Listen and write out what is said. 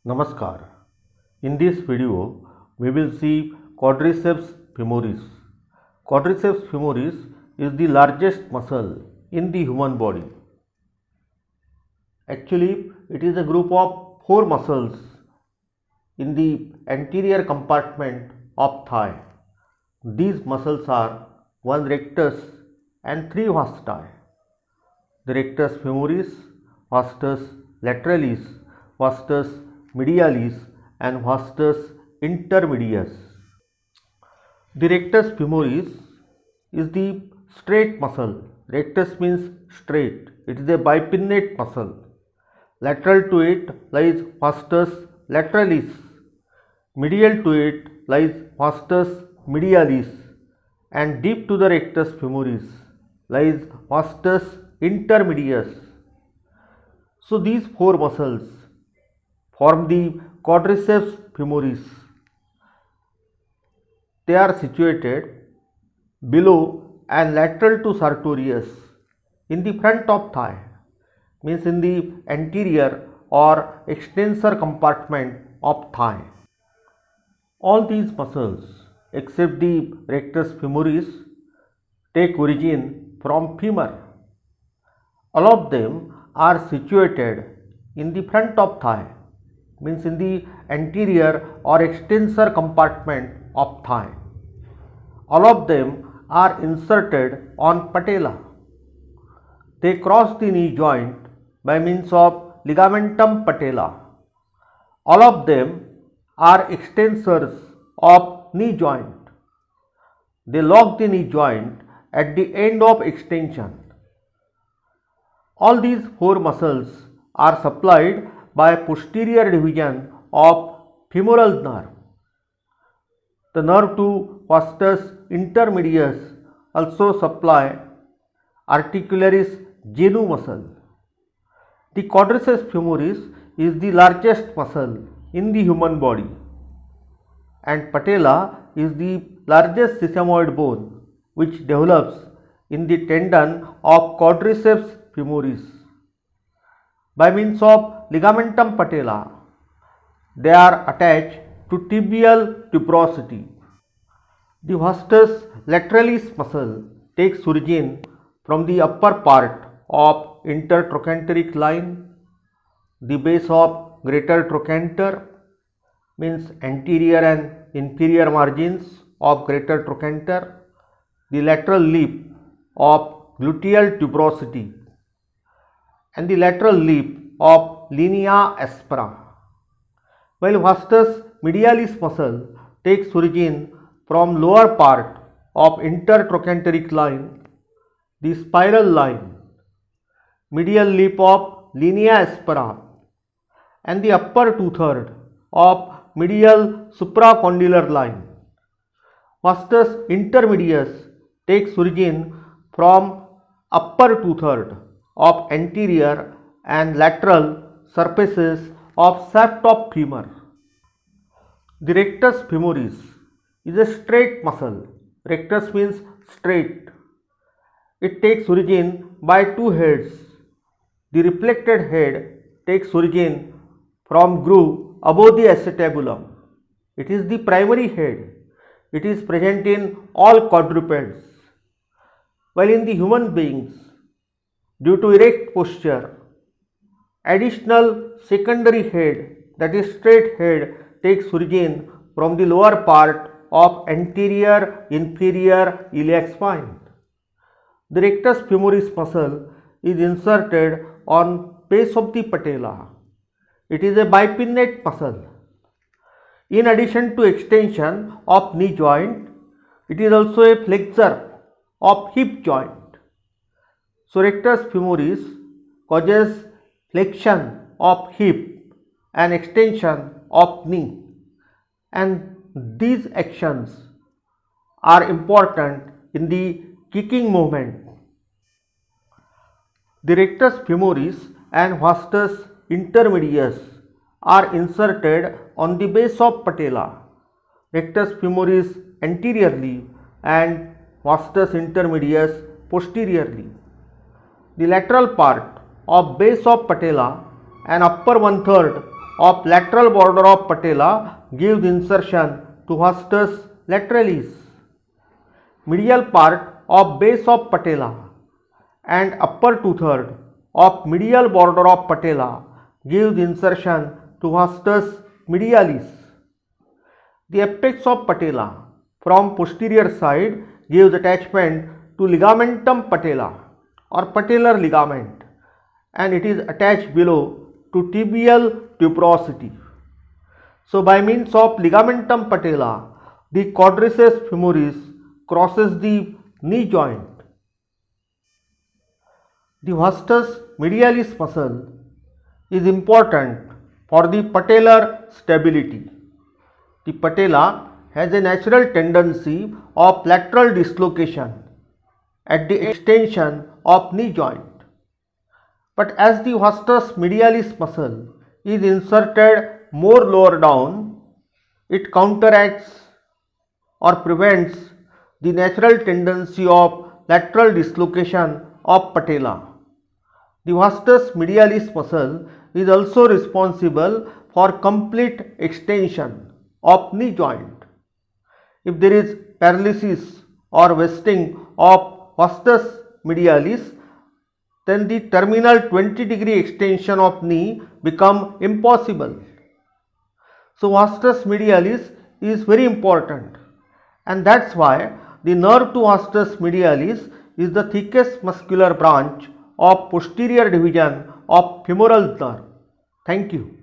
Namaskar. In this video, we will see quadriceps femoris. Quadriceps femoris is the largest muscle in the human body. Actually, it is a group of 4 muscles in the anterior compartment of thigh. These muscles are 1 rectus and 3 vasti. The rectus femoris, vastus lateralis, vastus medialis and vastus intermedius. The rectus femoris is the straight muscle. Rectus means straight. It is a bipinnate muscle. Lateral to it lies vastus lateralis. Medial to it lies vastus medialis, and deep to the rectus femoris lies vastus intermedius. So these 4 muscles form the quadriceps femoris. They are situated below and lateral to sartorius in the front of thigh, means in the anterior or extensor compartment of thigh. All these muscles except the rectus femoris take origin from femur. All of them are situated in the front of thigh, means in the anterior or extensor compartment of thigh. All of them are inserted on patella. They cross the knee joint by means of ligamentum patella. All of them are extensors of knee joint. They lock the knee joint at the end of extension. All these 4 muscles are supplied by posterior division of femoral nerve. The nerve to vastus intermedius also supply articularis genu muscle. The quadriceps femoris is the largest muscle in the human body, and patella is the largest sesamoid bone which develops in the tendon of quadriceps femoris. By means of ligamentum patella, they are attached to tibial tuberosity. The vastus lateralis muscle takes origin from the upper part of intertrochanteric line, the base of greater trochanter, means anterior and inferior margins of greater trochanter, the lateral lip of gluteal tuberosity, and the lateral lip of linea aspera. While vastus medialis muscle takes origin from lower part of intertrochanteric line, the spiral line, medial lip of linea aspera, and the upper 2/3 of medial supracondylar line. Vastus intermedius takes origin from upper 2/3 of anterior and lateral surfaces of shaft of femur. The rectus femoris is a straight muscle. Rectus means straight. It takes origin by 2 heads. The reflected head takes origin from groove above the acetabulum. It is the primary head. It is present in all quadrupeds. While in the human beings, due to erect posture, additional secondary head, that is straight head, takes origin from the lower part of anterior inferior iliac spine. The rectus femoris muscle is inserted on base of the patella. It is a bipinnate muscle. In addition to extension of knee joint, it is also a flexor of hip joint. So rectus femoris causes flexion of hip and extension of knee, and these actions are important in the kicking movement. The rectus femoris and vastus intermedius are inserted on the base of patella. Rectus femoris anteriorly and vastus intermedius posteriorly. The lateral part of base of patella and upper 1/3 of lateral border of patella gives insertion to vastus lateralis. Medial part of base of patella and upper two-third of medial border of patella gives insertion to vastus medialis. The apex of patella from posterior side gives attachment to ligamentum patella or patellar ligament, and it is attached below to tibial tuberosity. So by means of ligamentum patella, the quadriceps femoris crosses the knee joint. The vastus medialis muscle is important for the patellar stability. The patella has a natural tendency of lateral dislocation at the extension of knee joint. But as the vastus medialis muscle is inserted more lower down, it counteracts or prevents the natural tendency of lateral dislocation of patella. The vastus medialis muscle is also responsible for complete extension of knee joint. If there is paralysis or wasting of vastus medialis, then the terminal 20-degree extension of knee become impossible. So vastus medialis is very important, and that's why the nerve to vastus medialis is the thickest muscular branch of posterior division of femoral nerve. Thank you.